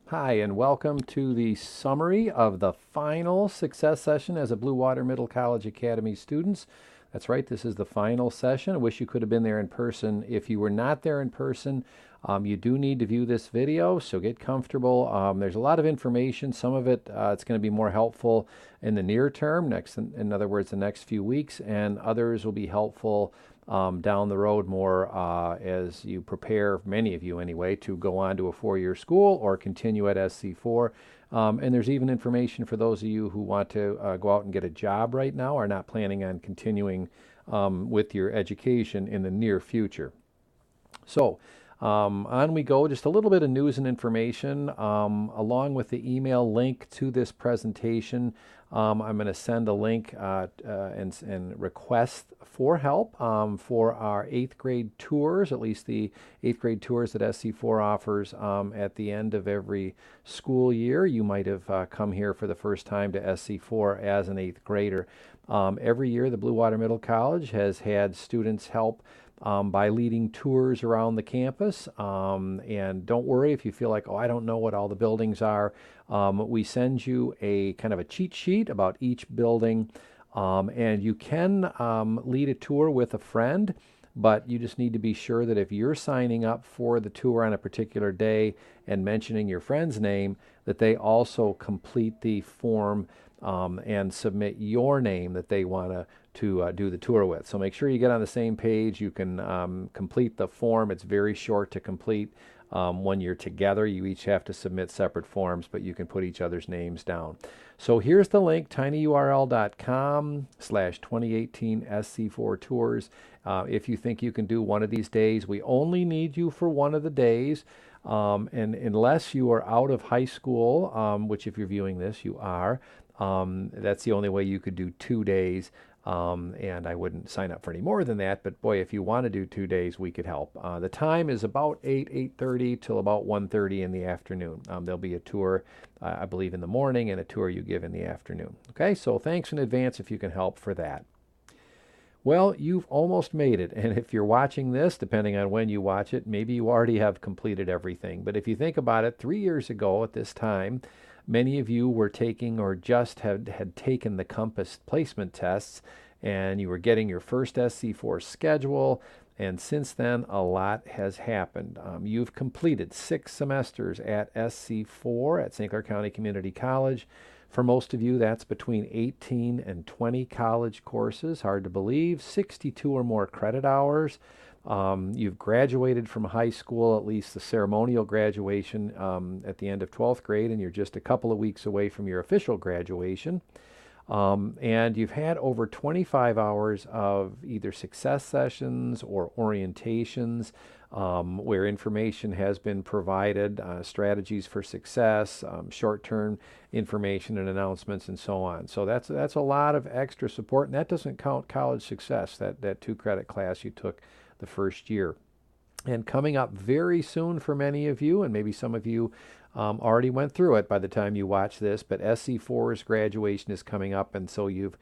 Hi, and welcome to the summary of the final success session as a Blue Water Middle College Academy students. That's right, this is the final session. I wish you could have been there in person. If you were not there in person, you do need to view this video, so get comfortable. There's a lot of information. Some of it it's going to be more helpful in the near term, in other words, the next few weeks, and others will be helpful down the road more as you prepare, many of you anyway, to go on to a four-year school or continue at SC4. And there's even information for those of you who want to go out and get a job right now or not planning on continuing with your education in the near future. So on we go. Just a little bit of news and information along with the email link to this presentation. I'm going to send a link and request for help for our 8th grade tours, at least the 8th grade tours that SC4 offers at the end of every school year. You might have come here for the first time to SC4 as an 8th grader. Every year, the Blue Water Middle College has had students help by leading tours around the campus. And don't worry if you feel like, oh, I don't know what all the buildings are. We send you a kind of a cheat sheet about each building. And you can lead a tour with a friend, but you just need to be sure that if you're signing up for the tour on a particular day and mentioning your friend's name, that they also complete the form and submit your name that they want to do the tour with. So make sure you get on the same page. You can complete the form. It's very short to complete. When you're together, you each have to submit separate forms, but you can put each other's names down. So here's the link, tinyurl.com/2018 SC4 tours. If you think you can do one of these days, we only need you for one of the days. And unless you are out of high school, which if you're viewing this, you are, that's the only way you could do 2 days. And I wouldn't sign up for any more than that. But boy, if you want to do 2 days, we could help. The time is about 8:30 till about 1:30 in the afternoon. There'll be a tour, I believe, in the morning and a tour you give in the afternoon. Okay, so thanks in advance if you can help for that. Well, you've almost made it. And if you're watching this, depending on when you watch it, maybe you already have completed everything. But if you think about it, 3 years ago at this time, many of you were taking or just had taken the Compass placement tests and you were getting your first SC4 schedule. And since then, a lot has happened. You've completed 6 semesters at SC4 at St. Clair County Community College. For most of you, that's between 18 and 20 college courses. Hard to believe. 62 or more credit hours. You've graduated from high school, at least the ceremonial graduation at the end of 12th grade, and you're just a couple of weeks away from your official graduation. And you've had over 25 hours of either success sessions or orientations where information has been provided, strategies for success, short-term information and announcements, and so on. So that's a lot of extra support, and that doesn't count college success, that 2-credit class you took the first year. And coming up very soon for many of you, and maybe some of you already went through it by the time you watch this, but SC4's graduation is coming up, and so you'll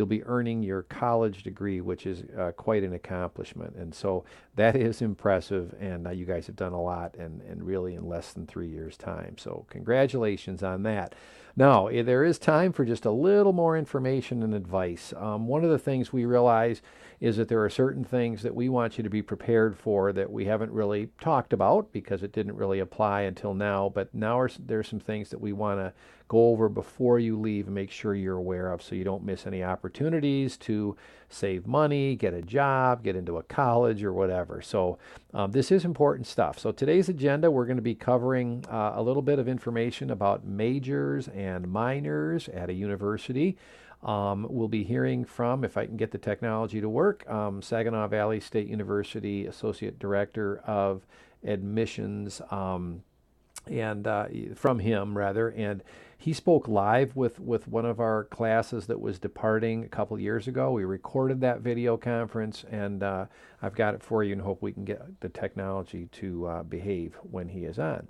be earning your college degree, which is quite an accomplishment. And so that is impressive, and you guys have done a lot, and really in less than 3 years' time. So congratulations on that. Now, there is time for just a little more information and advice. One of the things we realize is that there are certain things that we want you to be prepared for that we haven't really talked about because it didn't really apply until now. But now there's some things that we want to go over before you leave and make sure you're aware of so you don't miss any opportunities to save money, get a job, get into a college, or whatever. So this is important stuff. So today's agenda, we're going to be covering a little bit of information about majors and minors at a university. We'll be hearing from, if I can get the technology to work, Saginaw Valley State University Associate Director of Admissions, and from him rather. And he spoke live with one of our classes that was departing a couple years ago. We recorded that video conference, and I've got it for you and hope we can get the technology to behave when he is on.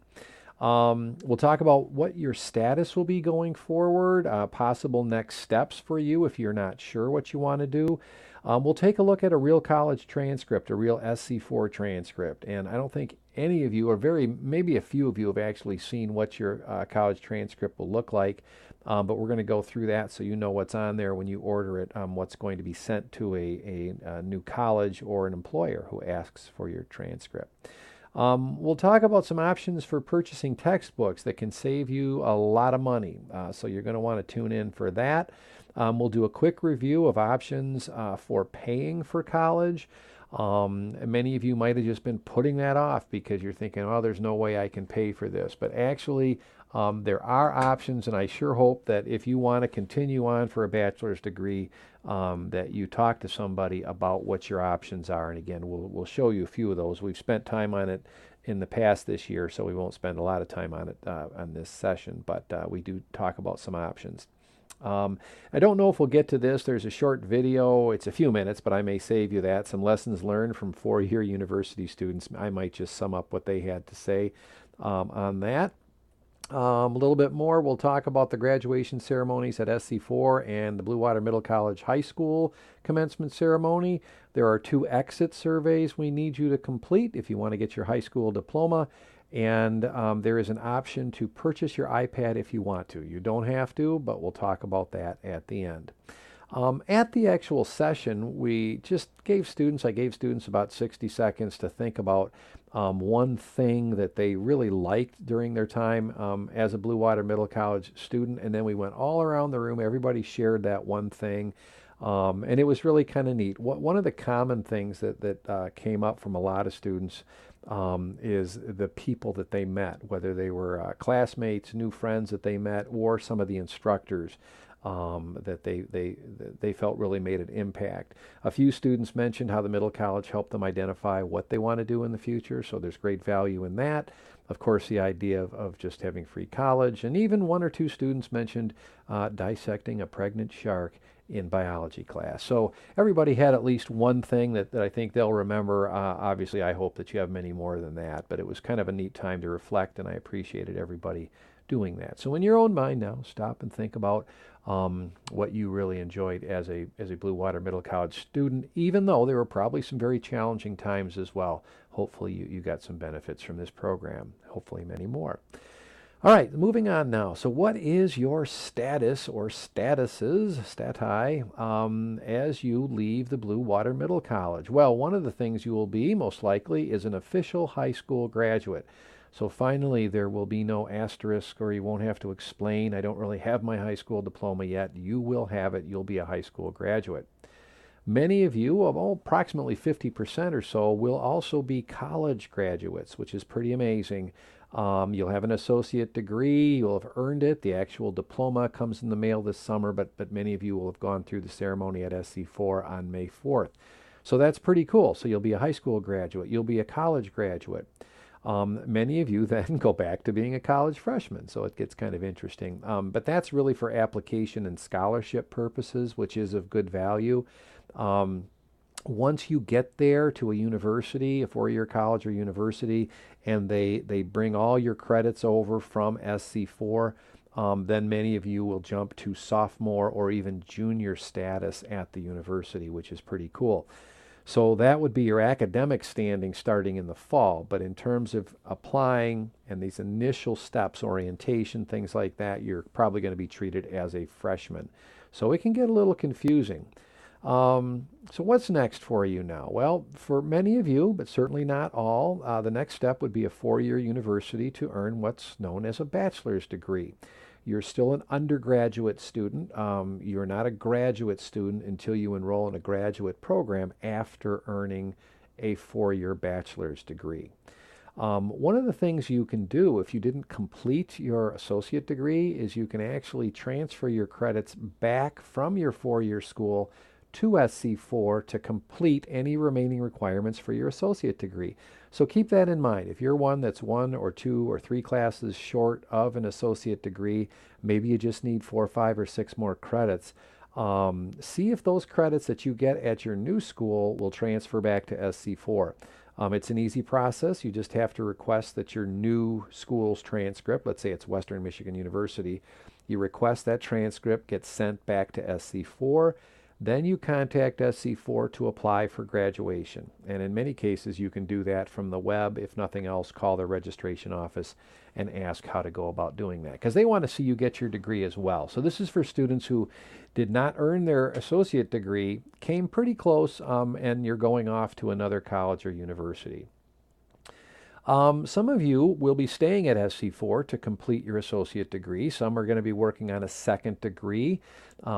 We'll talk about what your status will be going forward, possible next steps for you if you're not sure what you want to do. We'll take a look at a real college transcript, a real SC4 transcript. And I don't think any of you, or maybe a few of you, have actually seen what your college transcript will look like. But we're going to go through that so you know what's on there when you order it, what's going to be sent to a new college or an employer who asks for your transcript. We'll talk about some options for purchasing textbooks that can save you a lot of money. So you're going to want to tune in for that. We'll do a quick review of options for paying for college. Many of you might have just been putting that off because you're thinking, oh, there's no way I can pay for this. But actually, there are options, and I sure hope that if you want to continue on for a bachelor's degree, that you talk to somebody about what your options are. And again, we'll show you a few of those. We've spent time on it in the past this year, so we won't spend a lot of time on it on this session, but we do talk about some options. I don't know if we'll get to this. There's a short video. It's a few minutes, but I may save you that. Some lessons learned from four-year university students. I might just sum up what they had to say on that. A little bit more, we'll talk about the graduation ceremonies at SC4 and the Blue Water Middle College High School commencement ceremony. There are 2 exit surveys we need you to complete if you want to get your high school diploma. And there is an option to purchase your iPad if you want to. You don't have to, but we'll talk about that at the end. At the actual session, I gave students about 60 seconds to think about one thing that they really liked during their time as a Blue Water Middle College student, and then we went all around the room. Everybody shared that one thing, and it was really kind of neat. One of the common things that came up from a lot of students is the people that they met, whether they were classmates, new friends that they met, or some of the instructors that they felt really made an impact. A few students mentioned how the middle college helped them identify what they want to do in the future, so there's great value in that. Of course, the idea of just having free college, and even 1 or 2 students mentioned dissecting a pregnant shark in biology class. So everybody had at least one thing that I think they'll remember. Obviously, I hope that you have many more than that, but it was kind of a neat time to reflect, and I appreciated everybody doing that. So in your own mind now, stop and think about what you really enjoyed as a Blue Water Middle College student, even though there were probably some very challenging times as well. Hopefully you got some benefits from this program, hopefully many more. All right, moving on now. So what is your status or statuses, stati, as you leave the Blue Water Middle College? Well, one of the things you will be, most likely, is an official high school graduate. So finally, there will be no asterisk, or you won't have to explain, I don't really have my high school diploma yet. You will have it. You'll be a high school graduate. Many of you, approximately 50% or so, will also be college graduates, which is pretty amazing. You'll have an associate degree. You'll have earned it. The actual diploma comes in the mail this summer, but many of you will have gone through the ceremony at SC4 on May 4th. So that's pretty cool. So you'll be a high school graduate. You'll be a college graduate. Many of you then go back to being a college freshman, so it gets kind of interesting. But that's really for application and scholarship purposes, which is of good value. Once you get there to a university, a four-year college or university, and they bring all your credits over from SC4, then many of you will jump to sophomore or even junior status at the university, which is pretty cool. So that would be your academic standing starting in the fall. But in terms of applying and these initial steps, orientation, things like that, you're probably going to be treated as a freshman. So it can get a little confusing. So what's next for you now? Well, for many of you, but certainly not all, the next step would be a four-year university to earn what's known as a bachelor's degree. You're still an undergraduate student. You're not a graduate student until you enroll in a graduate program after earning a four-year bachelor's degree. One of the things you can do if you didn't complete your associate degree is you can actually transfer your credits back from your four-year school to SC4 to complete any remaining requirements for your associate degree. So keep that in mind. If you're one that's 1 or 2 or 3 classes short of an associate degree, maybe you just need 4, 5, or 6 more credits. See if those credits that you get at your new school will transfer back to SC4. It's an easy process. You just have to request that your new school's transcript, let's say it's Western Michigan University, you request that transcript gets sent back to SC4. Then you contact SC4 to apply for graduation. And in many cases, you can do that from the web. If nothing else, call the registration office and ask how to go about doing that, because they want to see you get your degree as well. So this is for students who did not earn their associate degree, came pretty close, and you're going off to another college or university. Some of you will be staying at SC4 to complete your associate degree. Some are going to be working on a second degree.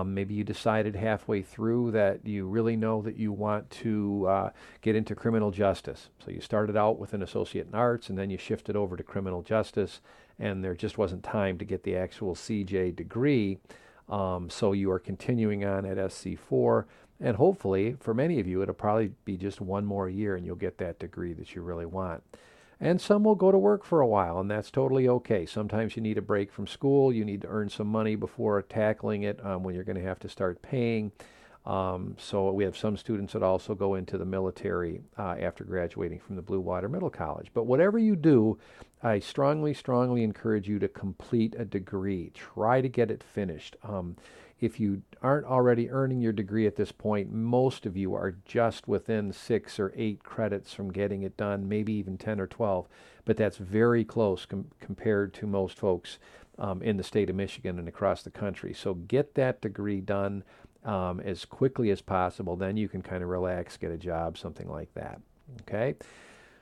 Maybe you decided halfway through that you really know that you want to get into criminal justice. So you started out with an associate in arts, and then you shifted over to criminal justice, and there just wasn't time to get the actual CJ degree. So you are continuing on at SC4. And hopefully, for many of you, it'll probably be just one more year and you'll get that degree that you really want. And some will go to work for a while, and that's totally okay. Sometimes you need a break from school. You need to earn some money before tackling it when you're going to have to start paying. So we have some students that also go into the military after graduating from the Blue Water Middle College. But whatever you do, I strongly, strongly encourage you to complete a degree. Try to get it finished. If you aren't already earning your degree at this point, most of you are just within 6 or 8 credits from getting it done, maybe even 10 or 12. But that's very close compared to most folks in the state of Michigan and across the country. So get that degree done as quickly as possible. Then you can kind of relax, get a job, something like that. Okay?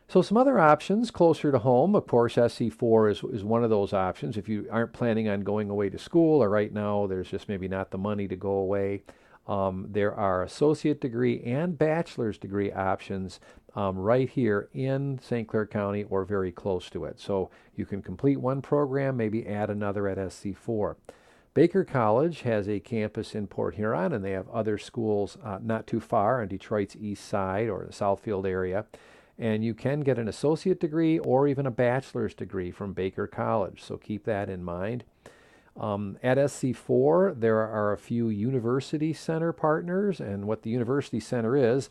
So some other options closer to home, of course, SC4 is one of those options. If you aren't planning on going away to school, or right now there's just maybe not the money to go away, there are associate degree and bachelor's degree options right here in St. Clair County or very close to it. So you can complete one program, maybe add another at SC4. Baker College has a campus in Port Huron, and they have other schools not too far on Detroit's east side or the Southfield area. And you can get an associate degree or even a bachelor's degree from Baker College, so keep that in mind. At SC4, there are a few university center partners, and what the university center is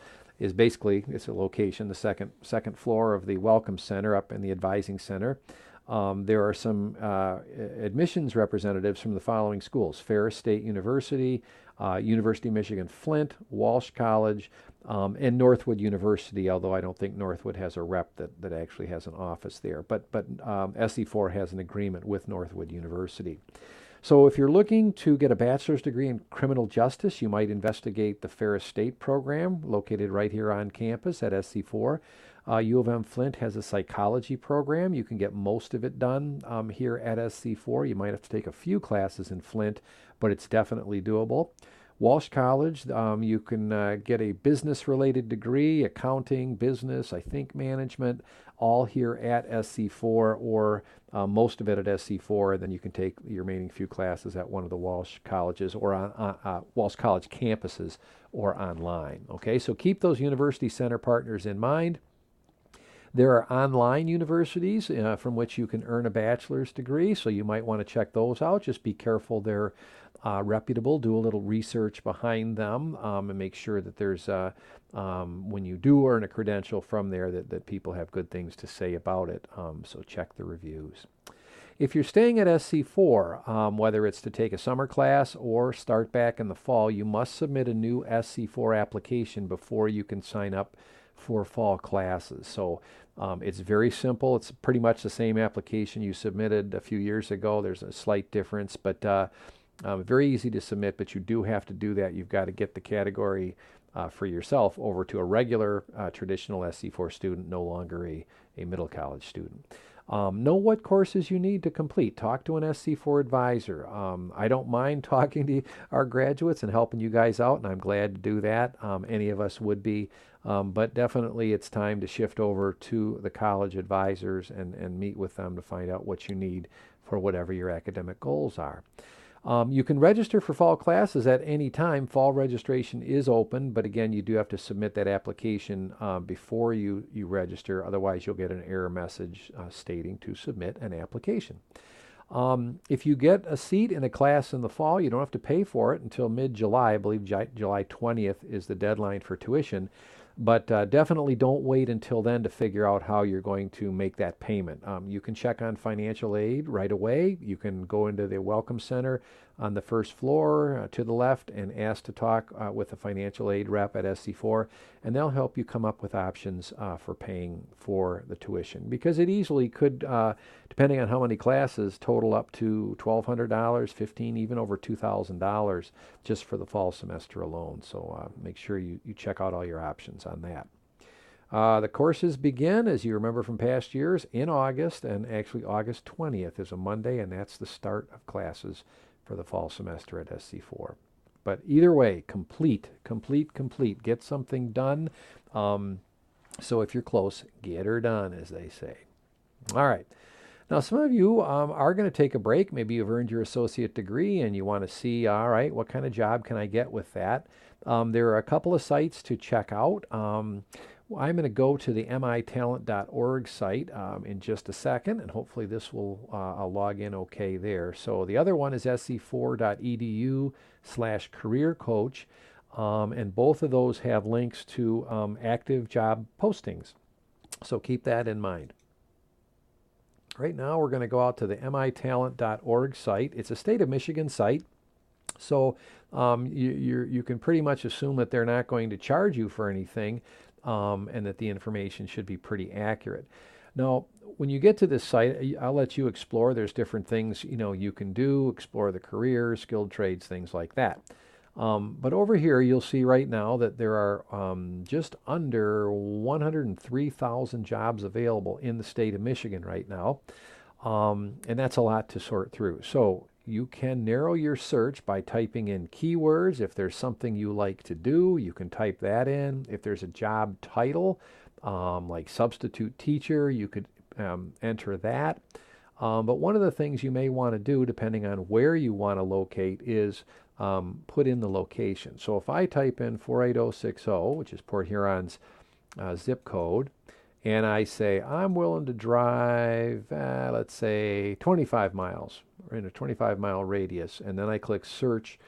basically, it's a location, the second floor of the Welcome Center up in the Advising Center. There are some admissions representatives from the following schools: Ferris State University, University of Michigan Flint, Walsh College, and Northwood University, although I don't think Northwood has a rep that actually has an office there. But SC4 has an agreement with Northwood University. So if you're looking to get a bachelor's degree in criminal justice, you might investigate the Ferris State program located right here on campus at SC4. U of M Flint has a psychology program. You can get most of it done here at SC4. You might have to take a few classes in Flint, but it's definitely doable. Walsh College, you can get a business-related degree, accounting, business, I think management, all here at SC4, or most of it at SC4, and then you can take the remaining few classes at one of the Walsh colleges or on Walsh College campuses or online. Okay, so keep those university center partners in mind. There are online universities from which you can earn a bachelor's degree, so you might want to check those out. Just be careful they're reputable. Do a little research behind them and make sure that there's, when you do earn a credential from there, that people have good things to say about it. So check the reviews. If you're staying at SC4, whether it's to take a summer class or start back in the fall, you must submit a new SC4 application before you can sign up for fall classes. So it's very simple. It's pretty much the same application you submitted a few years ago. There's a slight difference, but very easy to submit, but you do have to do that. You've got to get the category for yourself over to a regular traditional SC4 student, no longer a middle college student. Know what courses you need to complete. Talk to an SC4 advisor. I don't mind talking to our graduates and helping you guys out, and I'm glad to do that. Any of us would be. But definitely it's time to shift over to the college advisors and meet with them to find out what you need for whatever your academic goals are. You can register for fall classes at any time. Fall registration is open, but again, you do have to submit that application before you register. Otherwise, you'll get an error message stating to submit an application. If you get a seat in a class in the fall, you don't have to pay for it until mid-July. I believe July 20th is the deadline for tuition. But definitely don't wait until then to figure out how you're going to make that payment. You can check on financial aid right away. You can go into the Welcome Center on the first floor to the left and ask to talk with a financial aid rep at SC4, and they'll help you come up with options for paying for the tuition, because it easily could, depending on how many classes, total up to $1,200, 15, even over $2,000 just for the fall semester alone. So make sure you check out all your options on that. The courses begin, as you remember from past years, in August, and actually August 20th is a Monday, and that's the start of classes for the fall semester at SC4. But either way, complete. Get something done. So if you're close, get her done, as they say. All right. Now, some of you are going to take a break. Maybe you've earned your associate degree and you want to see, all right, what kind of job can I get with that? There are a couple of sites to check out. I'm going to go to the mitalent.org site in just a second, and hopefully this will I'll log in okay there. So the other one is sc4.edu/career coach, and both of those have links to active job postings. So keep that in mind. Right now we're going to go out to the mitalent.org site. It's a state of Michigan site. So you can pretty much assume that they're not going to charge you for anything, and that the information should be pretty accurate. Now, when you get to this site, I'll let you explore. There's different things you can do, explore the careers, skilled trades, things like that. But over here, you'll see right now that there are just under 103,000 jobs available in the state of Michigan right now, and that's a lot to sort through. So you can narrow your search by typing in keywords. If there's something you like to do, you can type that in. If there's a job title, like substitute teacher, you could enter that. But one of the things you may want to do, depending on where you want to locate, is put in the location. So if I type in 48060, which is Port Huron's zip code, and I say I'm willing to drive, let's say 25 miles, or in a 25-mile radius, and then I click search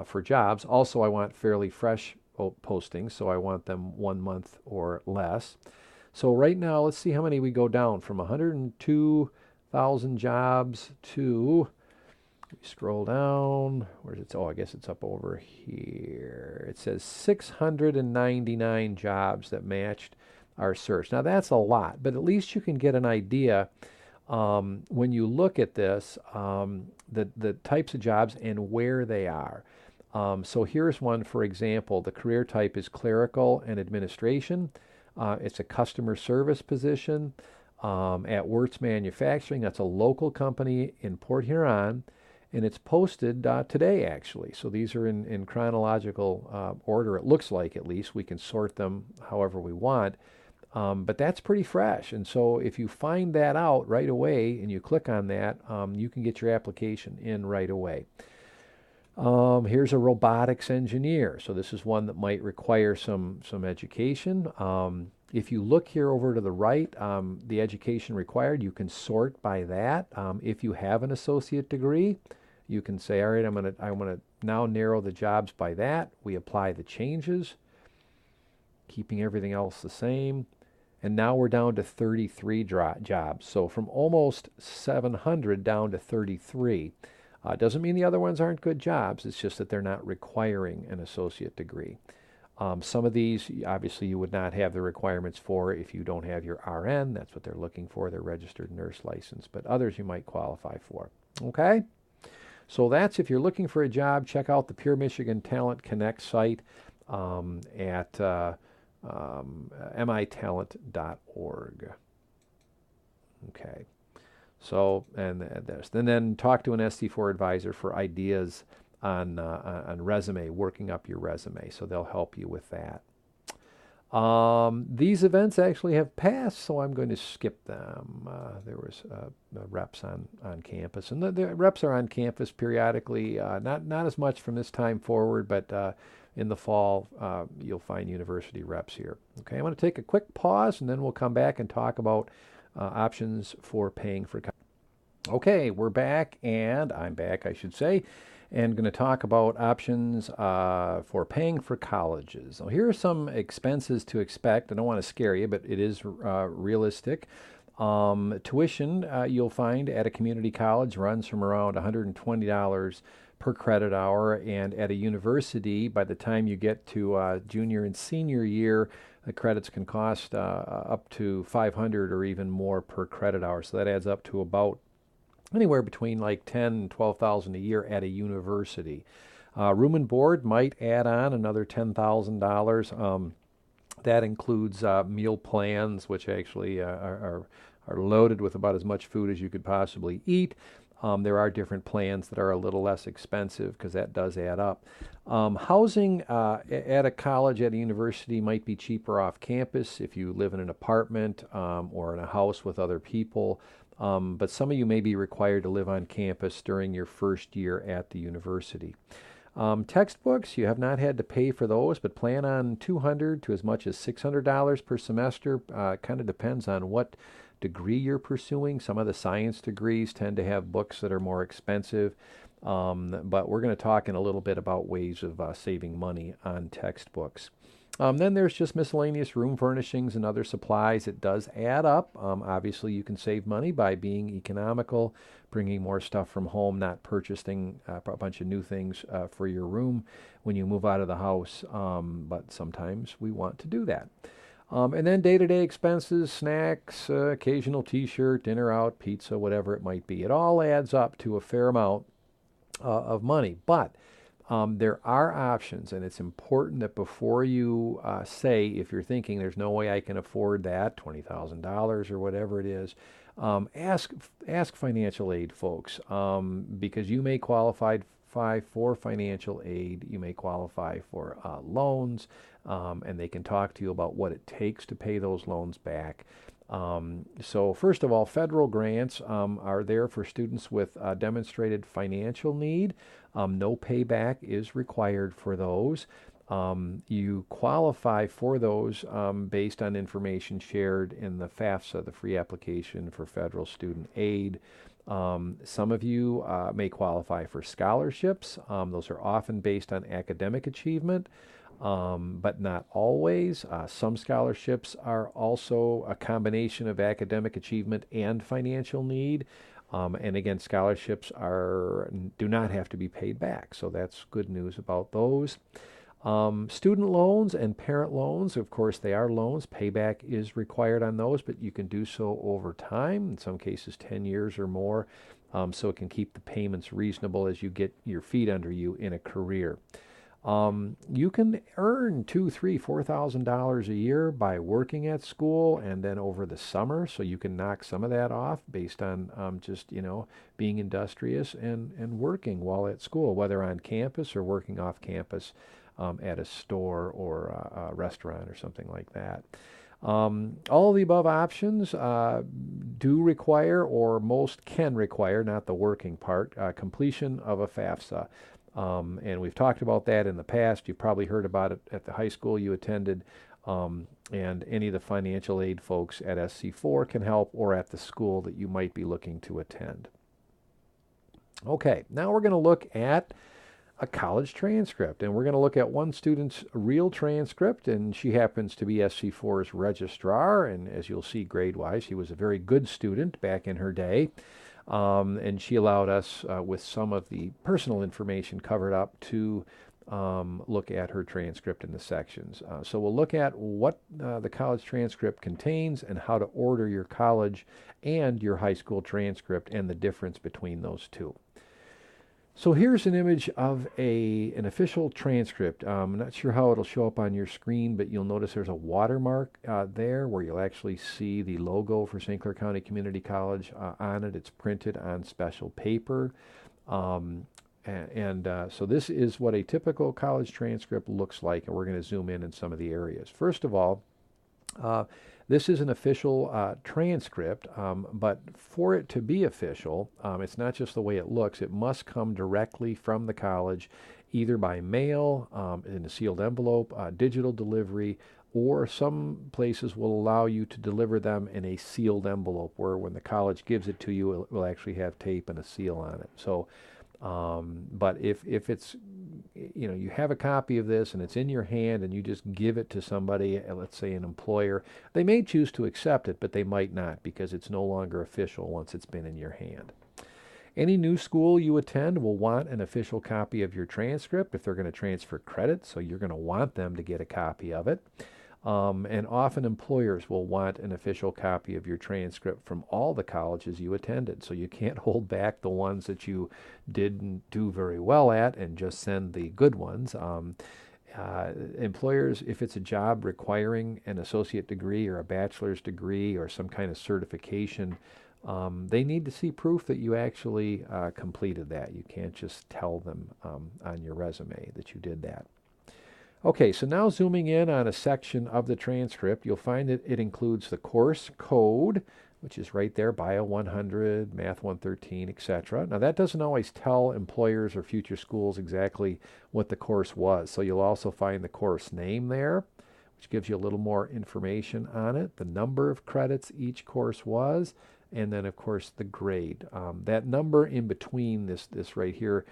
for jobs. Also, I want fairly fresh postings, so I want them 1 month or less. So right now, let's see how many we go down from 102,000 jobs to, we scroll down, where's it? Oh, I guess it's up over here. It says 699 jobs that matched our search. Now that's a lot, but at least you can get an idea when you look at this, the types of jobs and where they are. So here's one, for example. The career type is clerical and administration. It's a customer service position at Wirtz Manufacturing. That's a local company in Port Huron, and it's posted today, actually. So these are in chronological order, it looks like, at least. We can sort them however we want. But that's pretty fresh. And so if you find that out right away and you click on that, you can get your application in right away. Here's a robotics engineer. So this is one that might require some education. If you look here over to the right, the education required, you can sort by that. If you have an associate degree, you can say, all right, I want to now narrow the jobs by that. We apply the changes, keeping everything else the same. And now we're down to 33 jobs. So from almost 700 down to 33. Doesn't mean the other ones aren't good jobs. It's just that they're not requiring an associate degree. Some of these, obviously, you would not have the requirements for if you don't have your RN. That's what they're looking for, their registered nurse license. But others you might qualify for. Okay? So that's, if you're looking for a job, check out the Pure Michigan Talent Connect site at mitalent.org. Okay. So, and then talk to an SC4 advisor for ideas on resume, working up your resume. So they'll help you with that. These events actually have passed, so I'm going to skip them. There was reps on campus, and the reps are on campus periodically. Not as much from this time forward, but in the fall, you'll find university reps here. Okay, I'm going to take a quick pause, and then we'll come back and talk about options for paying for. Okay, we're back, and I'm back, I should say. and going to talk about options for paying for colleges. So here are some expenses to expect. I don't want to scare you, but it is realistic. Tuition, you'll find at a community college, runs from around $120 per credit hour, and at a university, by the time you get to junior and senior year, the credits can cost up to 500 or even more per credit hour. So that adds up to about anywhere between like 10 and 12,000 a year at a university. Room and board might add on another $10,000. That includes meal plans, which actually are loaded with about as much food as you could possibly eat. There are different plans that are a little less expensive because that does add up. Housing at a college, at a university, might be cheaper off campus if you live in an apartment or in a house with other people. But some of you may be required to live on campus during your first year at the university. Textbooks, you have not had to pay for those, but plan on $200 to as much as $600 per semester. Kind of depends on what degree you're pursuing. Some of the science degrees tend to have books that are more expensive, but we're going to talk in a little bit about ways of saving money on textbooks. Then there's just miscellaneous room furnishings and other supplies. It does add up. Obviously, you can save money by being economical, bringing more stuff from home, not purchasing a bunch of new things for your room when you move out of the house. But sometimes we want to do that. And then day-to-day expenses, snacks, occasional t-shirt, dinner out, pizza, whatever it might be. It all adds up to a fair amount of money. But there are options, and it's important that before you say, if you're thinking there's no way I can afford that, $20,000 or whatever it is, ask financial aid folks, because you may qualify for financial aid. You may qualify for loans, and they can talk to you about what it takes to pay those loans back. So first of all, federal grants are there for students with demonstrated financial need. No payback is required for those. You qualify for those based on information shared in the FAFSA, the Free Application for Federal Student Aid. Some of you may qualify for scholarships. Those are often based on academic achievement, but not always. Some scholarships are also a combination of academic achievement and financial need. And again, scholarships do not have to be paid back, so that's good news about those. Student loans and parent loans, of course, they are loans. Payback is required on those, but you can do so over time, in some cases 10 years or more, so it can keep the payments reasonable as you get your feet under you in a career. You can earn $2,000, $3,000, $4,000 a year by working at school and then over the summer, so you can knock some of that off based on just being industrious and working while at school, whether on campus or working off campus at a store or a restaurant or something like that. All of the above options do require, or most can require, not the working part, completion of a FAFSA. And we've talked about that in the past. You've probably heard about it at the high school you attended, and any of the financial aid folks at SC4 can help, or at the school that you might be looking to attend. Okay, now we're going to look at a college transcript, and we're going to look at one student's real transcript, and she happens to be SC4's registrar, and as you'll see grade-wise, she was a very good student back in her day. And she allowed us, with some of the personal information covered up, to look at her transcript in the sections. So we'll look at what the college transcript contains and how to order your college and your high school transcript and the difference between those two. So here's an image of an official transcript. I'm not sure how it'll show up on your screen, but you'll notice there's a watermark there where you'll actually see the logo for St. Clair County Community College on it. It's printed on special paper. So this is what a typical college transcript looks like, and we're going to zoom in some of the areas. First of all, this is an official transcript, but for it to be official, it's not just the way it looks. It must come directly from the college, either by mail, in a sealed envelope, digital delivery, or some places will allow you to deliver them in a sealed envelope, where when the college gives it to you, it will actually have tape and a seal on it. So But if it's, you have a copy of this and it's in your hand and you just give it to somebody, let's say an employer, they may choose to accept it, but they might not because it's no longer official once it's been in your hand. Any new school you attend will want an official copy of your transcript if they're going to transfer credit, so you're going to want them to get a copy of it. And often employers will want an official copy of your transcript from all the colleges you attended, so you can't hold back the ones that you didn't do very well at and just send the good ones. Employers, if it's a job requiring an associate degree or a bachelor's degree or some kind of certification, they need to see proof that you actually completed that. You can't just tell them on your resume that you did that. Okay, so now zooming in on a section of the transcript, you'll find that it includes the course code, which is right there, Bio 100, Math 113, etc. Now that doesn't always tell employers or future schools exactly what the course was. So you'll also find the course name there, which gives you a little more information on it, the number of credits each course was, and then of course the grade. That number in between this right here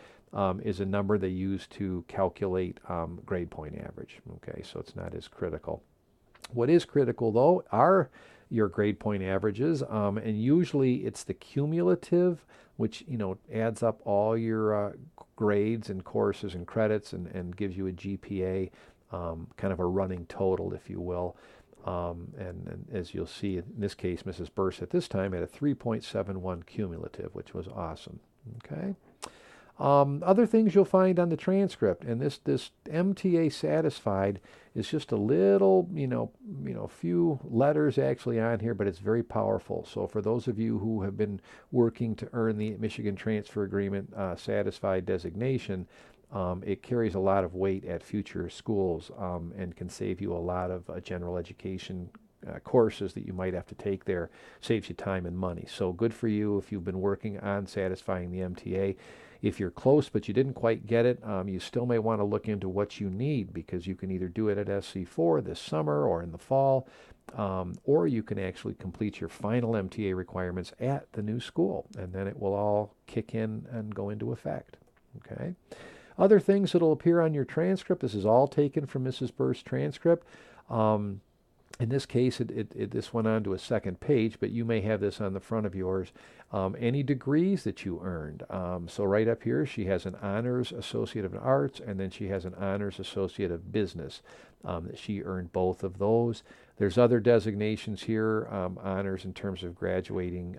is a number they use to calculate grade point average. Okay, so it's not as critical. What is critical though are your grade point averages, and usually it's the cumulative, which adds up all your grades and courses and credits and gives you a GPA, kind of a running total, if you will. And as you'll see, in this case, Mrs. Burse at this time had a 3.71 cumulative, which was awesome. Okay. Other things you'll find on the transcript, and this MTA satisfied is just a little, few letters actually on here, but it's very powerful. So for those of you who have been working to earn the Michigan Transfer Agreement satisfied designation, it carries a lot of weight at future schools and can save you a lot of general education courses that you might have to take there. Saves you time and money. So good for you if you've been working on satisfying the MTA. If you're close but you didn't quite get it, you still may want to look into what you need, because you can either do it at SC4 this summer or in the fall, or you can actually complete your final MTA requirements at the new school, and then it will all kick in and go into effect. Okay. Other things that will appear on your transcript, this is all taken from Mrs. Burst's transcript. In this case, this went on to a second page, but you may have this on the front of yours. Any degrees that you earned. So right up here, she has an Honors Associate of Arts, and then she has an Honors Associate of Business. That she earned both of those. There's other designations here, honors in terms of graduating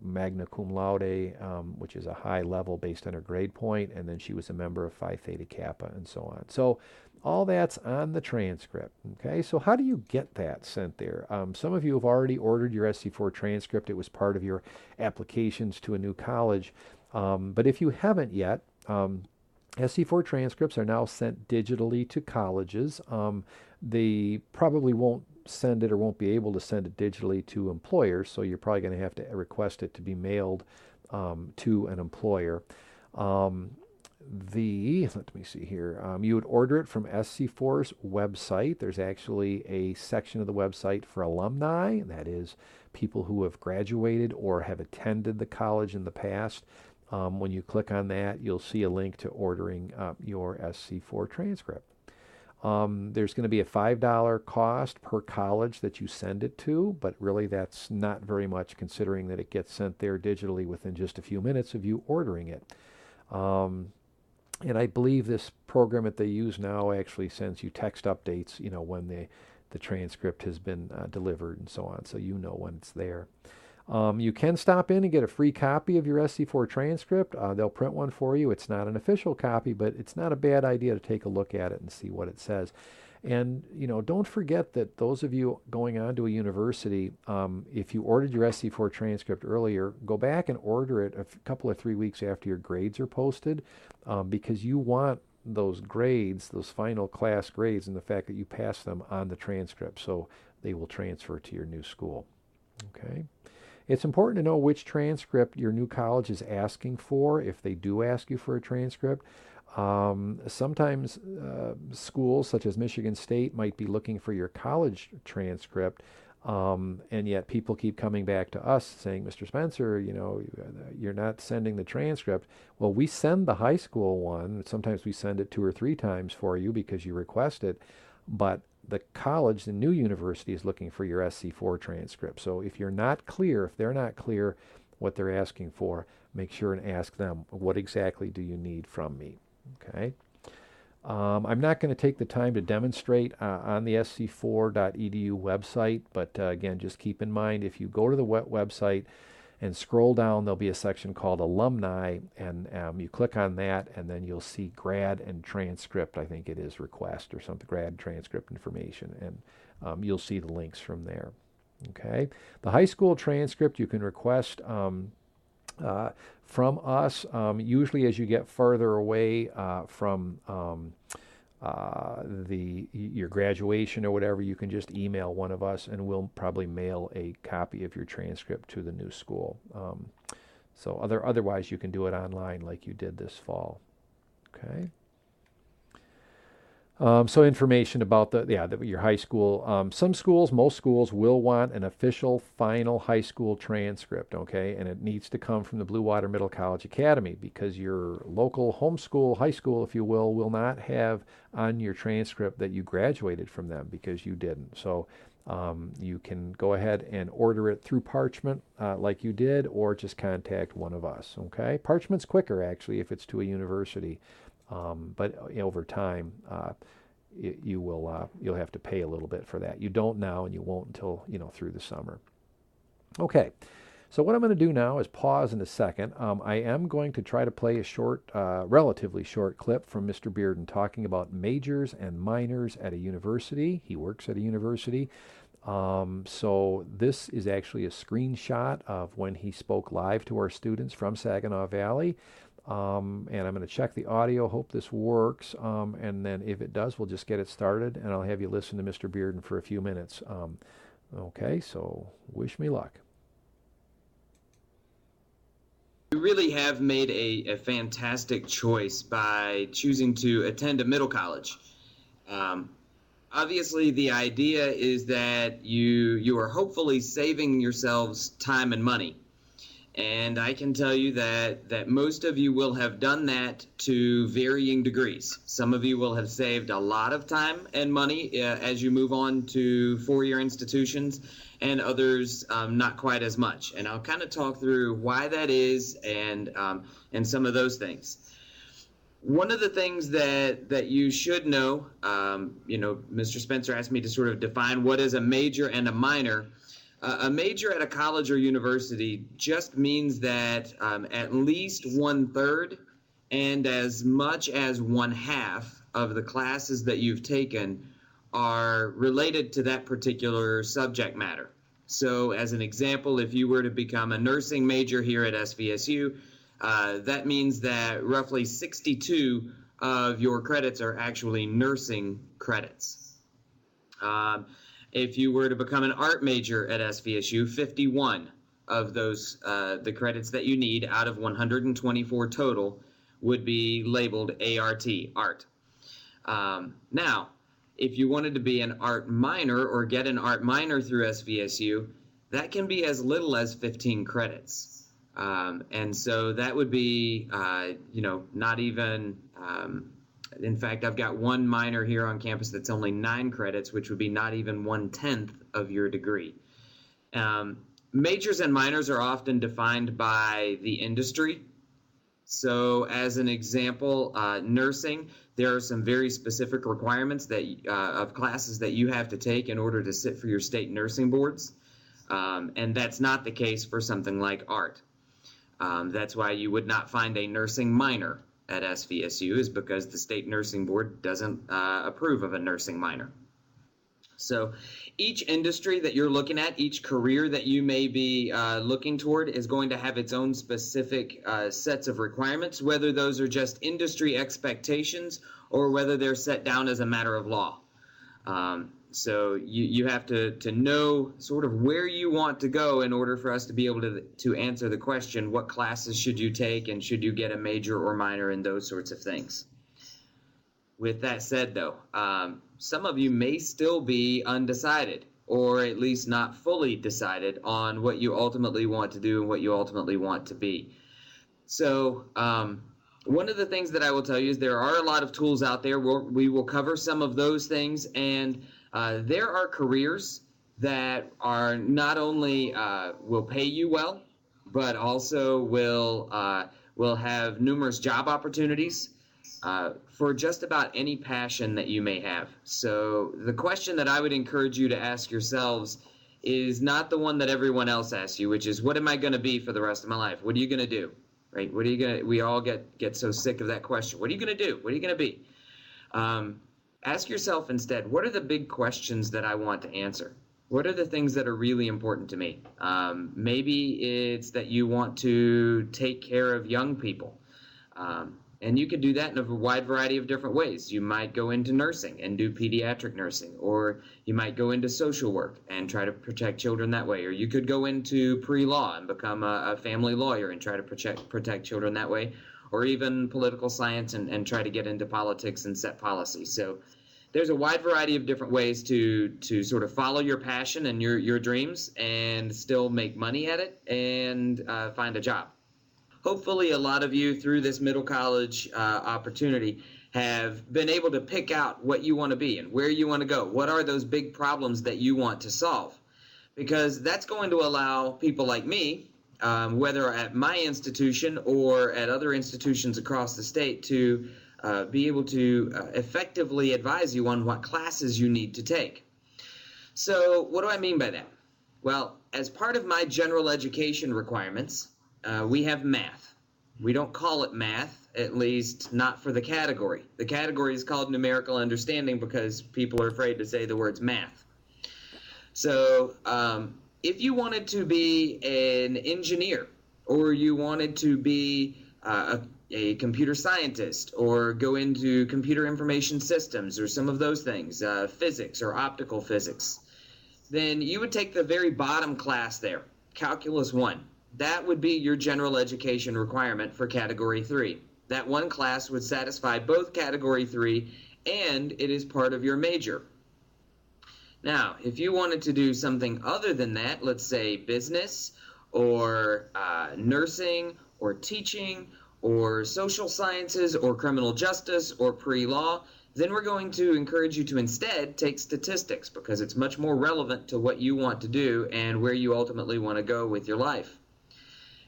magna cum laude, which is a high level based on her grade point, and then she was a member of Phi Theta Kappa and so on. So all that's on the transcript. Okay, so how do you get that sent there? Some of you have already ordered your SC4 transcript. It was part of your applications to a new college. But if you haven't yet, SC4 transcripts are now sent digitally to colleges. They probably won't send it or won't be able to send it digitally to employers, so you're probably going to have to request it to be mailed to an employer. Let me see here. You would order it from SC4's website. There's actually a section of the website for alumni, that is, people who have graduated or have attended the college in the past. When you click on that, you'll see a link to ordering your SC4 transcript. There's going to be a $5 cost per college that you send it to, but really that's not very much, considering that it gets sent there digitally within just a few minutes of you ordering it. And I believe this program that they use now actually sends you text updates, when the transcript has been delivered and so on, so you know when it's there. You can stop in and get a free copy of your SC4 transcript. They'll print one for you. It's not an official copy, but it's not a bad idea to take a look at it and see what it says. And, don't forget that those of you going on to a university, if you ordered your SC4 transcript earlier, go back and order it a couple or 3 weeks after your grades are posted, because you want those grades, those final class grades, and the fact that you pass them on the transcript, so they will transfer to your new school. Okay. It's important to know which transcript your new college is asking for, if they do ask you for a transcript. Sometimes schools such as Michigan State might be looking for your college transcript, And yet people keep coming back to us saying, Mr. Spencer, you're not sending the transcript. Well, we send the high school one. Sometimes we send it 2 or 3 times for you because you request it. But the college, the new university, is looking for your SC4 transcript. So if they're not clear what they're asking for, make sure and ask them, what exactly do you need from me? Okay. I'm not going to take the time to demonstrate on the sc4.edu website, but again, just keep in mind if you go to the website and scroll down, there'll be a section called Alumni, and you click on that, and then you'll see grad and transcript. I think it is request or something, grad transcript information, and you'll see the links from there. Okay, the high school transcript you can request. From us, usually as you get further away from your graduation or whatever, you can just email one of us, and we'll probably mail a copy of your transcript to the new school. So otherwise, you can do it online like you did this fall. Okay. So information about your high school. Some schools, most schools will want an official final high school transcript, okay? And it needs to come from the Blue Water Middle College Academy, because your local homeschool, high school, if you will not have on your transcript that you graduated from them because you didn't. So you can go ahead and order it through Parchment like you did, or just contact one of us, okay? Parchment's quicker, actually, if it's to a university. But over time, you'll have to pay a little bit for that. You don't now, and you won't until through the summer. Okay, so what I'm going to do now is pause in a second. I am going to try to play a short, relatively short clip from Mr. Bearden talking about majors and minors at a university. He works at a university. So this is actually a screenshot of when he spoke live to our students from Saginaw Valley. And I'm going to check the audio, hope this works, and then if it does, we'll just get it started, and I'll have you listen to Mr. Bearden for a few minutes. Okay, so wish me luck. You really have made a fantastic choice by choosing to attend a middle college. Obviously, the idea is that you are hopefully saving yourselves time and money. And I can tell you that most of you will have done that to varying degrees. Some of you will have saved a lot of time and money as you move on to four-year institutions, and others not quite as much. And I'll kind of talk through why that is and some of those things. One of the things that you should know, Mr. Spencer asked me to sort of define what is a major and a minor. A major at a college or university just means that at least 1/3 and as much as 1/2 of the classes that you've taken are related to that particular subject matter. So as an example, if you were to become a nursing major here at SVSU, that means that roughly 62 of your credits are actually nursing credits. If you were to become an art major at SVSU, 51 of those, the credits that you need out of 124 total, would be labeled ART, art. Now, if you wanted to be an art minor or get an art minor through SVSU, that can be as little as 15 credits. And so that would be, not even... in fact, I've got one minor here on campus that's only 9 credits, which would be not even 1/10 of your degree. Majors and minors are often defined by the industry. So as an example, nursing, there are some very specific requirements that of classes that you have to take in order to sit for your state nursing boards. And that's not the case for something like art. That's why you would not find a nursing minor at SVSU, is because the state nursing board doesn't approve of a nursing minor. So each industry that you're looking at, each career that you may be looking toward, is going to have its own specific sets of requirements, whether those are just industry expectations or whether they're set down as a matter of law. So you have to know sort of where you want to go in order for us to be able to answer the question, what classes should you take and should you get a major or minor and those sorts of things. With that said, though, some of you may still be undecided or at least not fully decided on what you ultimately want to do and what you ultimately want to be. So, one of the things that I will tell you is there are a lot of tools out there. We will cover some of those things, and there are careers that are not only will pay you well, but also will have numerous job opportunities for just about any passion that you may have. So the question that I would encourage you to ask yourselves is not the one that everyone else asks you, which is, what am I going to be for the rest of my life? What are you going to do? Right? What are you going to? We all get so sick of that question. What are you going to do? What are you going to be? Ask yourself instead, what are the big questions that I want to answer? What are the things that are really important to me? Maybe it's that you want to take care of young people. And you could do that in a wide variety of different ways. You might go into nursing and do pediatric nursing, or you might go into social work and try to protect children that way, or you could go into pre-law and become a family lawyer and try to protect children that way, or even political science and try to get into politics and set policy. So there's a wide variety of different ways to sort of follow your passion and your dreams and still make money at it and find a job. Hopefully a lot of you through this middle college opportunity have been able to pick out what you want to be and where you want to go. What are those big problems that you want to solve? Because that's going to allow people like me, whether at my institution or at other institutions across the state, to be able to effectively advise you on what classes you need to take. So what do I mean by that? Well, as part of my general education requirements, we have math. We don't call it math, at least not for the category. The category is called numerical understanding because people are afraid to say the words math. So if you wanted to be an engineer, or you wanted to be a computer scientist, or go into computer information systems, or some of those things, physics or optical physics, then you would take the very bottom class there, Calculus 1. That would be your general education requirement for Category 3. That one class would satisfy both Category 3 and it is part of your major. Now, if you wanted to do something other than that, let's say business or nursing or teaching or social sciences or criminal justice or pre-law, then we're going to encourage you to instead take statistics because it's much more relevant to what you want to do and where you ultimately want to go with your life.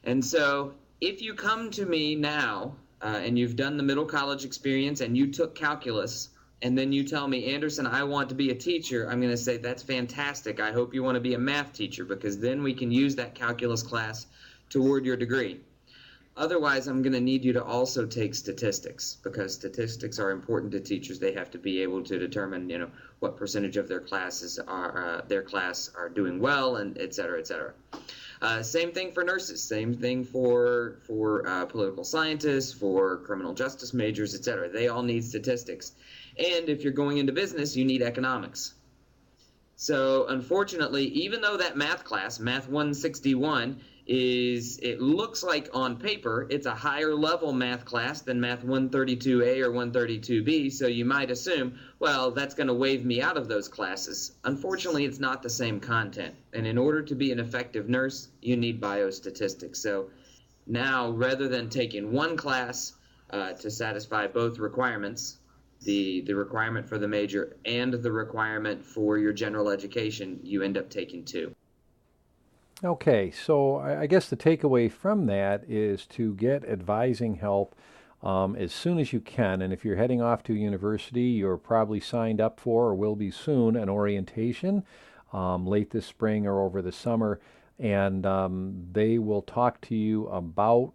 And so if you come to me now and you've done the middle college experience and you took calculus, and then you tell me, Anderson, I want to be a teacher, I'm going to say, that's fantastic. I hope you want to be a math teacher because then we can use that calculus class toward your degree. Otherwise, I'm going to need you to also take statistics because statistics are important to teachers. They have to be able to determine, what percentage of their classes are doing well, and et cetera, et cetera. Same thing for nurses. Same thing for political scientists, for criminal justice majors, et cetera. They all need statistics. And if you're going into business, you need economics. So unfortunately, even though that math class, Math 161, it looks like on paper it's a higher level math class than Math 132A or 132B, so you might assume, well, that's going to waive me out of those classes. Unfortunately, it's not the same content, and in order to be an effective nurse, you need biostatistics. So now, rather than taking one class to satisfy both requirements, the requirement for the major and the requirement for your general education, you end up taking two. Okay, so I guess the takeaway from that is to get advising help as soon as you can. And if you're heading off to university, you're probably signed up for or will be soon an orientation late this spring or over the summer. And they will talk to you about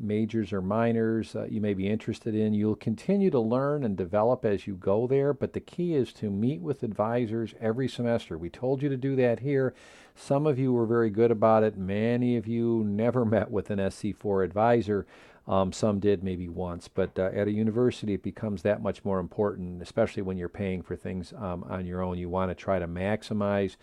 majors or minors you may be interested in. You'll continue to learn and develop as you go there, but the key is to meet with advisors every semester. We told you to do that here. Some of you were very good about it. Many of you never met with an SC4 advisor. Some did maybe once, but at a university it becomes that much more important, especially when you're paying for things on your own. You want to try to maximize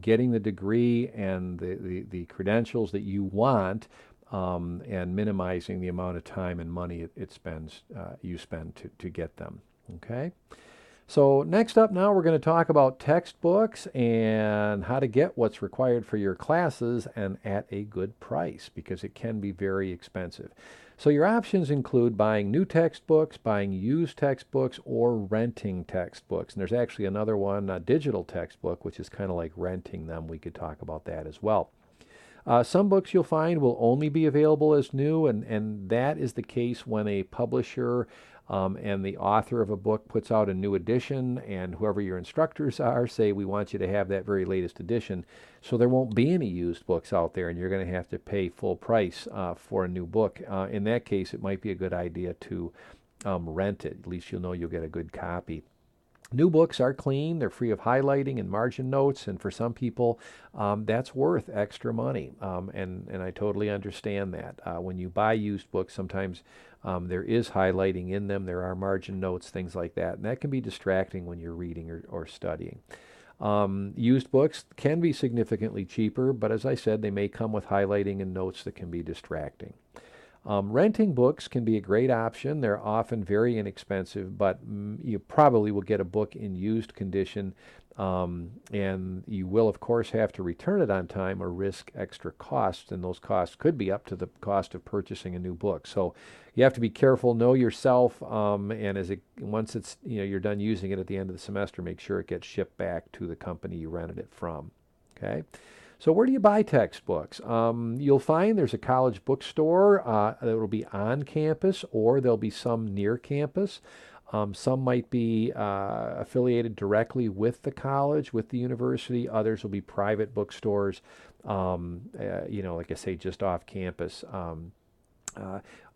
getting the degree and the credentials that you want, and minimizing the amount of time and money you spend to get them. Okay? So next up now we're going to talk about textbooks and how to get what's required for your classes and at a good price because it can be very expensive. So your options include buying new textbooks, buying used textbooks, or renting textbooks. And there's actually another one, a digital textbook, which is kind of like renting them. We could talk about that as well. Some books you'll find will only be available as new, and that is the case when a publisher and the author of a book puts out a new edition, and whoever your instructors are say, we want you to have that very latest edition. So there won't be any used books out there, and you're going to have to pay full price for a new book. In that case, it might be a good idea to rent it. At least you'll know you'll get a good copy. New books are clean, they're free of highlighting and margin notes, and for some people, that's worth extra money. And I totally understand that. When you buy used books, sometimes there is highlighting in them, there are margin notes, things like that, and that can be distracting when you're reading or studying. Used books can be significantly cheaper, but as I said, they may come with highlighting and notes that can be distracting. Renting books can be a great option. They're often very inexpensive, but you probably will get a book in used condition, and you will, of course, have to return it on time or risk extra costs, and those costs could be up to the cost of purchasing a new book. So you have to be careful, know yourself, and once it's you're done using it at the end of the semester, make sure it gets shipped back to the company you rented it from. Okay. So where do you buy textbooks? You'll find there's a college bookstore that will be on campus, or there'll be some near campus. Some might be affiliated directly with the college, with the university. Others will be private bookstores, like I say, just off campus.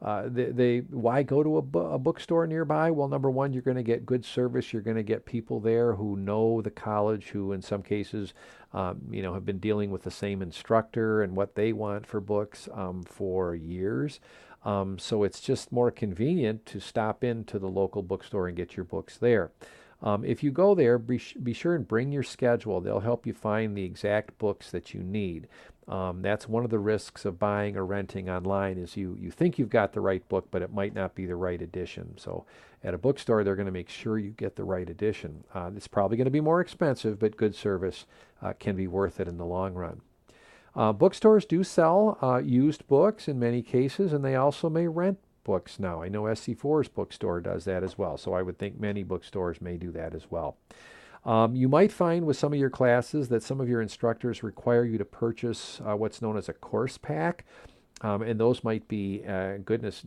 Why go to a bookstore nearby? Well, number one, you're going to get good service. You're going to get people there who know the college, who in some cases, have been dealing with the same instructor and what they want for books for years. So it's just more convenient to stop into the local bookstore and get your books there. If you go there, be sure and bring your schedule. They'll help you find the exact books that you need. That's one of the risks of buying or renting online is you think you've got the right book, but it might not be the right edition. So at a bookstore, they're going to make sure you get the right edition. It's probably going to be more expensive, but good service can be worth it in the long run. Bookstores do sell used books in many cases, and they also may rent books now. I know SC4's bookstore does that as well, so I would think many bookstores may do that as well. You might find with some of your classes that some of your instructors require you to purchase what's known as a course pack, and those might be,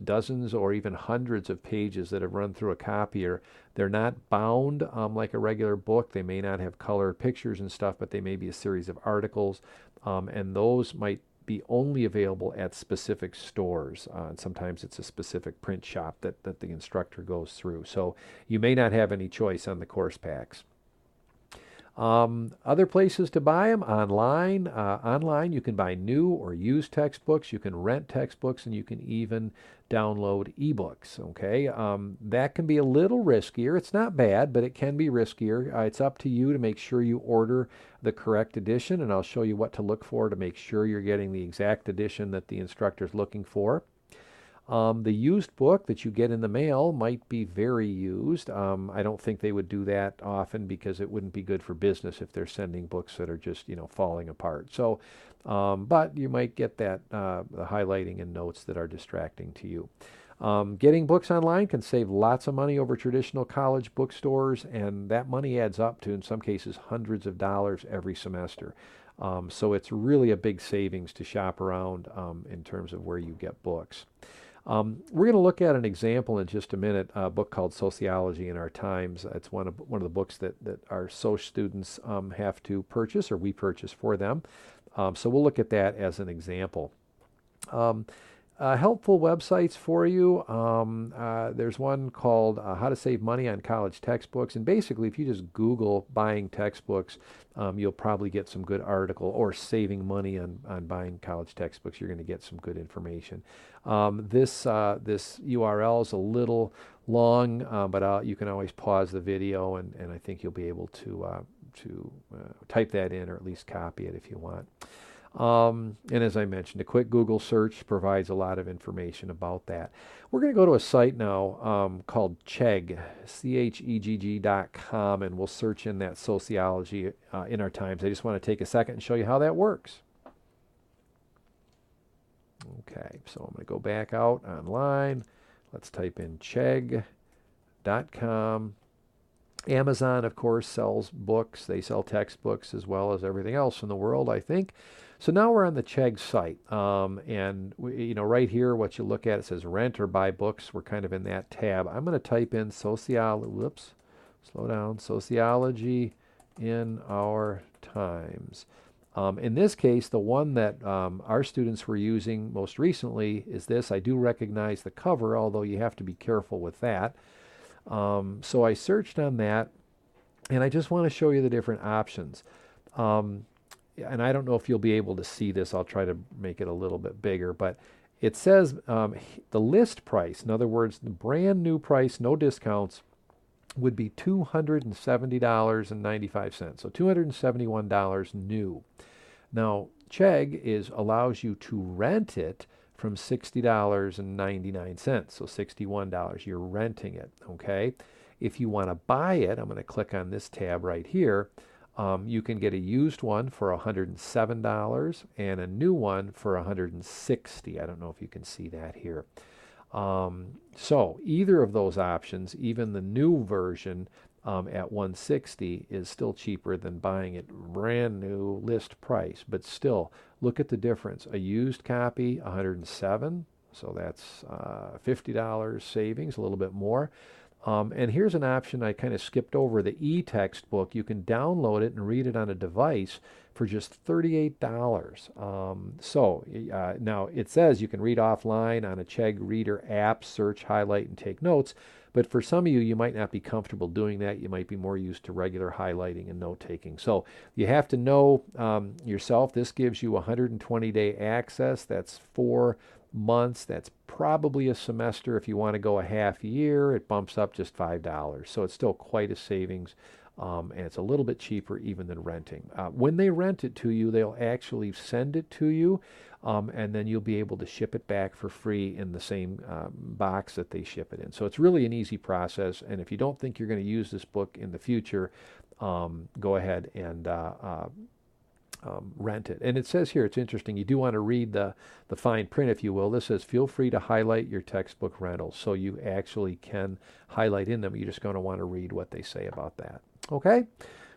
dozens or even hundreds of pages that have run through a copier. They're not bound like a regular book. They may not have color pictures and stuff, but they may be a series of articles, and those might be only available at specific stores. And sometimes it's a specific print shop that the instructor goes through. So you may not have any choice on the course packs. Other places to buy them online. Online, you can buy new or used textbooks. You can rent textbooks, and you can even download ebooks. Okay, that can be a little riskier. It's not bad, but it can be riskier. It's up to you to make sure you order the correct edition, and I'll show you what to look for to make sure you're getting the exact edition that the instructor is looking for. The used book that you get in the mail might be very used. I don't think they would do that often because it wouldn't be good for business if they're sending books that are just, falling apart. So, but you might get that the highlighting and notes that are distracting to you. Getting books online can save lots of money over traditional college bookstores, and that money adds up to, in some cases, hundreds of dollars every semester. So it's really a big savings to shop around in terms of where you get books. We're going to look at an example in just a minute, a book called Sociology in Our Times. It's one of the books that our Soc students have to purchase, or we purchase for them. So we'll look at that as an example. Helpful websites for you. There's one called How to Save Money on College Textbooks. And basically, if you just Google buying textbooks, you'll probably get some good article, or saving money on buying college textbooks. You're going to get some good information. This URL is a little long, but you can always pause the video, and I think you'll be able to type that in, or at least copy it if you want. And as I mentioned, a quick Google search provides a lot of information about that. We're going to go to a site now called Chegg, Chegg.com, and we'll search in that sociology in our times. I just want to take a second and show you how that works. Okay, so I'm going to go back out online. Let's type in Chegg.com. Amazon, of course, sells books. They sell textbooks as well as everything else in the world, I think. So now we're on the Chegg site, and right here, what you look at, it says rent or buy books. We're kind of in that tab. I'm going to type in sociology in our times. In this case, the one that our students were using most recently is this. I do recognize the cover, although you have to be careful with that. So I searched on that, and I just want to show you the different options. And I don't know if you'll be able to see this. I'll try to make it a little bit bigger, but it says the list price, in other words, the brand new price, no discounts, would be $270.95. So $271 new. Now, Chegg allows you to rent it from $60.99. So $61. You're renting it, okay? If you want to buy it, I'm going to click on this tab right here. You can get a used one for $107 and a new one for $160. I don't know if you can see that here. So either of those options, even the new version at $160 is still cheaper than buying it brand new list price. But still, look at the difference. A used copy, $107, so that's $50 savings, a little bit more. And here's an option I kind of skipped over, the e-textbook. You can download it and read it on a device for just $38. Now it says you can read offline on a Chegg Reader app, search, highlight, and take notes. But for some of you, you might not be comfortable doing that. You might be more used to regular highlighting and note-taking. So you have to know yourself. This gives you 120-day access. That's 4 months. That's probably a semester. If you want to go a half year, it bumps up just $5. So it's still quite a savings. And it's a little bit cheaper even than renting. When they rent it to you, they'll actually send it to you, and then you'll be able to ship it back for free in the same box that they ship it in. So it's really an easy process, and if you don't think you're going to use this book in the future, go ahead and rent it. And it says here, it's interesting, you do want to read the fine print, if you will. This says, feel free to highlight your textbook rentals. So you actually can highlight in them. You're just going to want to read what they say about that. Okay?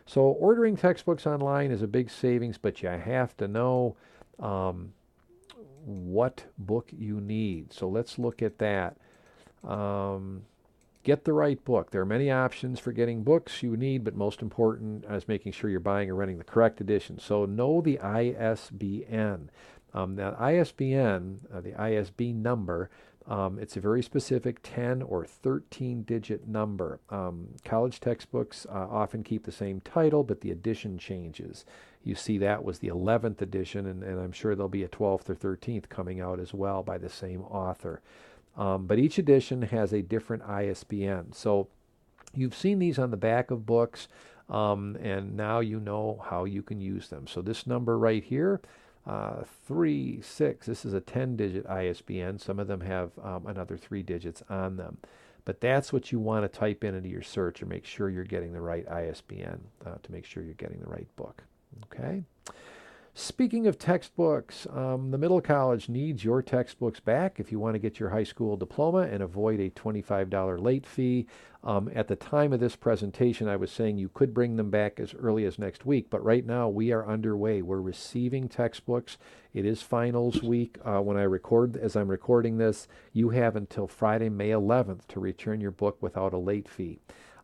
So ordering textbooks online is a big savings, but you have to know what book you need. So let's look at that. Get the right book. There are many options for getting books you need, but most important is making sure you're buying or renting the correct edition. So know the ISBN. That ISBN, the ISB number, it's a very specific 10 or 13-digit number. College textbooks often keep the same title, but the edition changes. You see that was the 11th edition, and I'm sure there'll be a 12th or 13th coming out as well by the same author. But each edition has a different ISBN. So you've seen these on the back of books, and now you know how you can use them. So this number right here, 36, this is a 10-digit ISBN. Some of them have another 3 digits on them. But that's what you want to type in into your search and make sure you're getting the right ISBN to make sure you're getting the right book. Okay? Speaking of textbooks, the Middle College needs your textbooks back if you want to get your high school diploma and avoid a $25 late fee. At the time of this presentation, I was saying you could bring them back as early as next week, but right now we are underway. We're receiving textbooks. It is finals week. As I'm recording this, you have until Friday, May 11th to return your book without a late fee.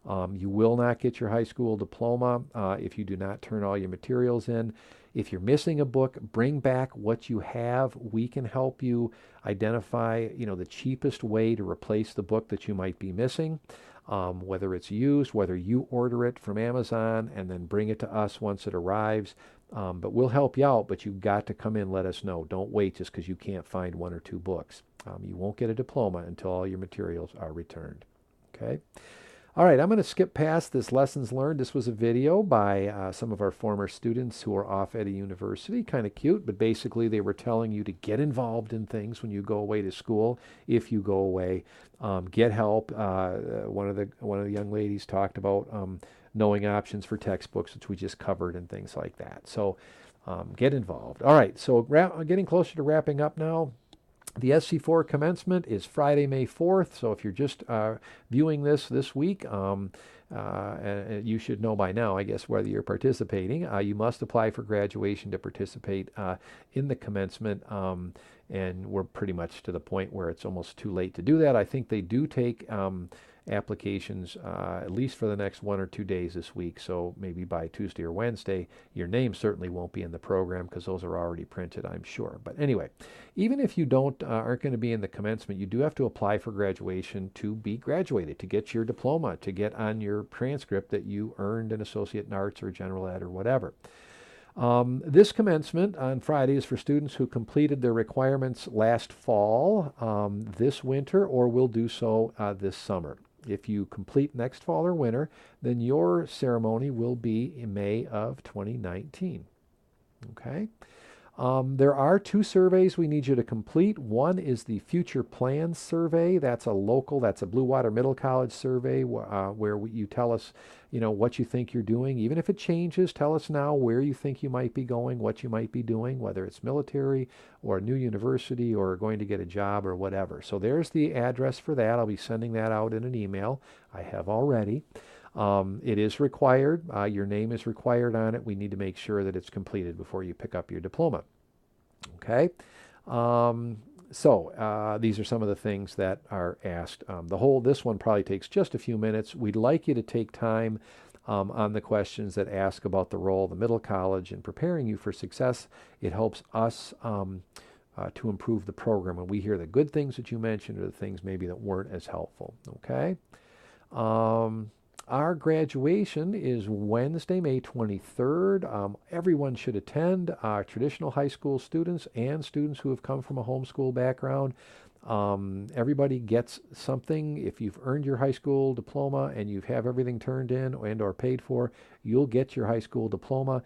You will not get your high school diploma if you do not turn all your materials in. If you're missing a book, bring back what you have. We can help you identify, the cheapest way to replace the book that you might be missing, whether it's used, whether you order it from Amazon and then bring it to us once it arrives. But we'll help you out, but you've got to come in, let us know. Don't wait just because you can't find 1 or 2 books. You won't get a diploma until all your materials are returned. Okay? All right, I'm going to skip past this lessons learned. This was a video by some of our former students who are off at a university. Kind of cute, but basically they were telling you to get involved in things when you go away to school. If you go away, get help. One of the young ladies talked about knowing options for textbooks, which we just covered, and things like that. So get involved. All right, so getting closer to wrapping up now. The SC4 commencement is Friday, May 4th. So if you're just viewing this week, and you should know by now, I guess, whether you're participating. You must apply for graduation to participate in the commencement. And we're pretty much to the point where it's almost too late to do that. I think they do take applications at least for the next 1 or 2 days this week. So maybe by Tuesday or Wednesday, your name certainly won't be in the program because those are already printed, I'm sure. But anyway, even if you aren't going to be in the commencement, you do have to apply for graduation to be graduated, to get your diploma, to get on your transcript that you earned an associate in arts or general ed or whatever. This commencement on Friday is for students who completed their requirements last fall, this winter, or will do so this summer. If you complete next fall or winter, then your ceremony will be in May of 2019. Okay? There are 2 surveys we need you to complete. One is the Future Plans Survey. That's a Blue Water Middle College survey where you tell us, what you think you're doing. Even if it changes, tell us now where you think you might be going, what you might be doing, whether it's military or a new university or going to get a job or whatever. So there's the address for that. I'll be sending that out in an email. I have already. It is required. Your name is required on it. We need to make sure that it's completed before you pick up your diploma. Okay. So these are some of the things that are asked. This one probably takes just a few minutes. We'd like you to take time on the questions that ask about the role of the middle college in preparing you for success. It helps us to improve the program when we hear the good things that you mentioned or the things maybe that weren't as helpful. Okay. Our graduation is Wednesday, May 23rd. Everyone should attend, traditional high school students and students who have come from a homeschool background. Everybody gets something. If you've earned your high school diploma and you have everything turned in and or paid for, you'll get your high school diploma.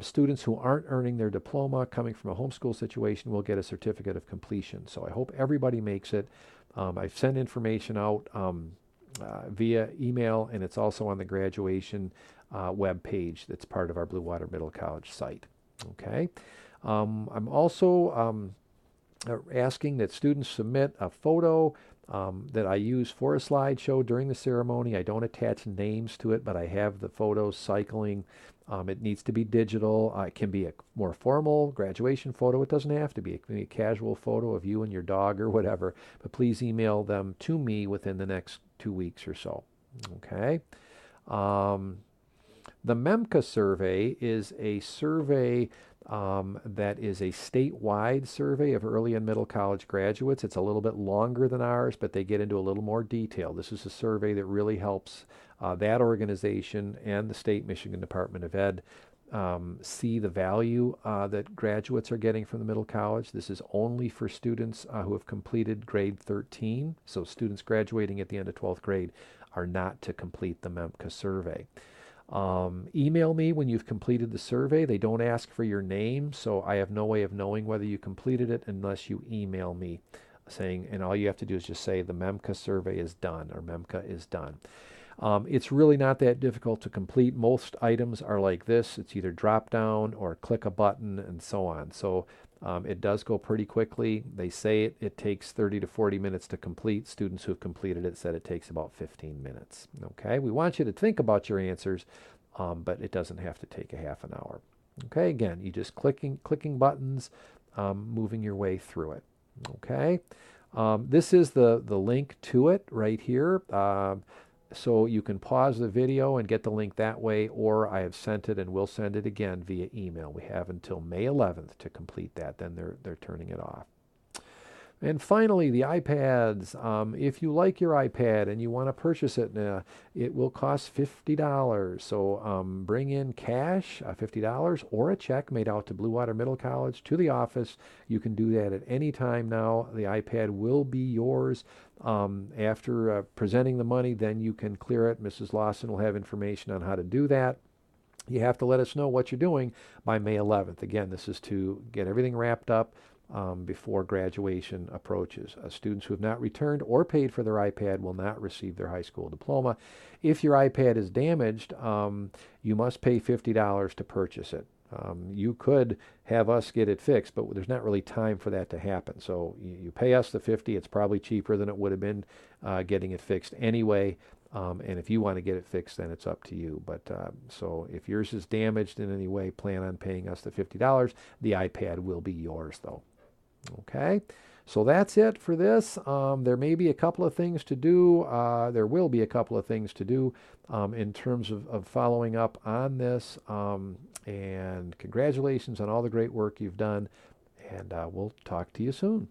Students who aren't earning their diploma coming from a homeschool situation will get a certificate of completion. So I hope everybody makes it. I've sent information out via email, and it's also on the graduation web page that's part of our Blue Water Middle College site. Okay. I'm also asking that students submit a photo that I use for a slideshow during the ceremony. I don't attach names to it, but I have the photos cycling. It needs to be digital. It can be a more formal graduation photo. It doesn't have to be. It can be a casual photo of you and your dog or whatever. But please email them to me within the next 2 weeks or so. Okay. The MEMCA survey is a survey that is a statewide survey of early and middle college graduates. It's a little bit longer than ours, but they get into a little more detail. This is a survey that really helps that organization and the state Michigan Department of Ed see the value that graduates are getting from the middle college. This is only for students who have completed grade 13. So students graduating at the end of 12th grade are not to complete the MEMCA survey. Email me when you've completed the survey. They don't ask for your name, so I have no way of knowing whether you completed it unless you email me saying, and all you have to do is just say the MEMCA survey is done or MEMCA is done. It's really not that difficult to complete. Most items are like this. It's either drop down or click a button and so on. So it does go pretty quickly. They say it takes 30 to 40 minutes to complete. Students who've completed it said it takes about 15 minutes. Okay, we want you to think about your answers, but it doesn't have to take a half an hour. Okay, again, you just clicking buttons, moving your way through it. Okay, this is the link to it right here. So you can pause the video and get the link that way, or I have sent it and will send it again via email. We have until May 11th to complete that. Then they're turning it off. And finally, the iPads. If you like your iPad and you want to purchase it, it will cost $50. So bring in cash, $50, or a check made out to Blue Water Middle College to the office. You can do that at any time now. The iPad will be yours. After presenting the money, then you can clear it. Mrs. Lawson will have information on how to do that. You have to let us know what you're doing by May 11th. Again, this is to get everything wrapped up before graduation approaches. Students who have not returned or paid for their iPad will not receive their high school diploma. If your iPad is damaged, you must pay $50 to purchase it. You could have us get it fixed, but there's not really time for that to happen. So you pay us the 50. It's probably cheaper than it would have been getting it fixed anyway. And if you want to get it fixed, then it's up to you. But so if yours is damaged in any way, plan on paying us the $50. The iPad will be yours, though. Okay, so that's it for this. There may be a couple of things to do. There will be a couple of things to do in terms of following up on this. And congratulations on all the great work you've done. And we'll talk to you soon.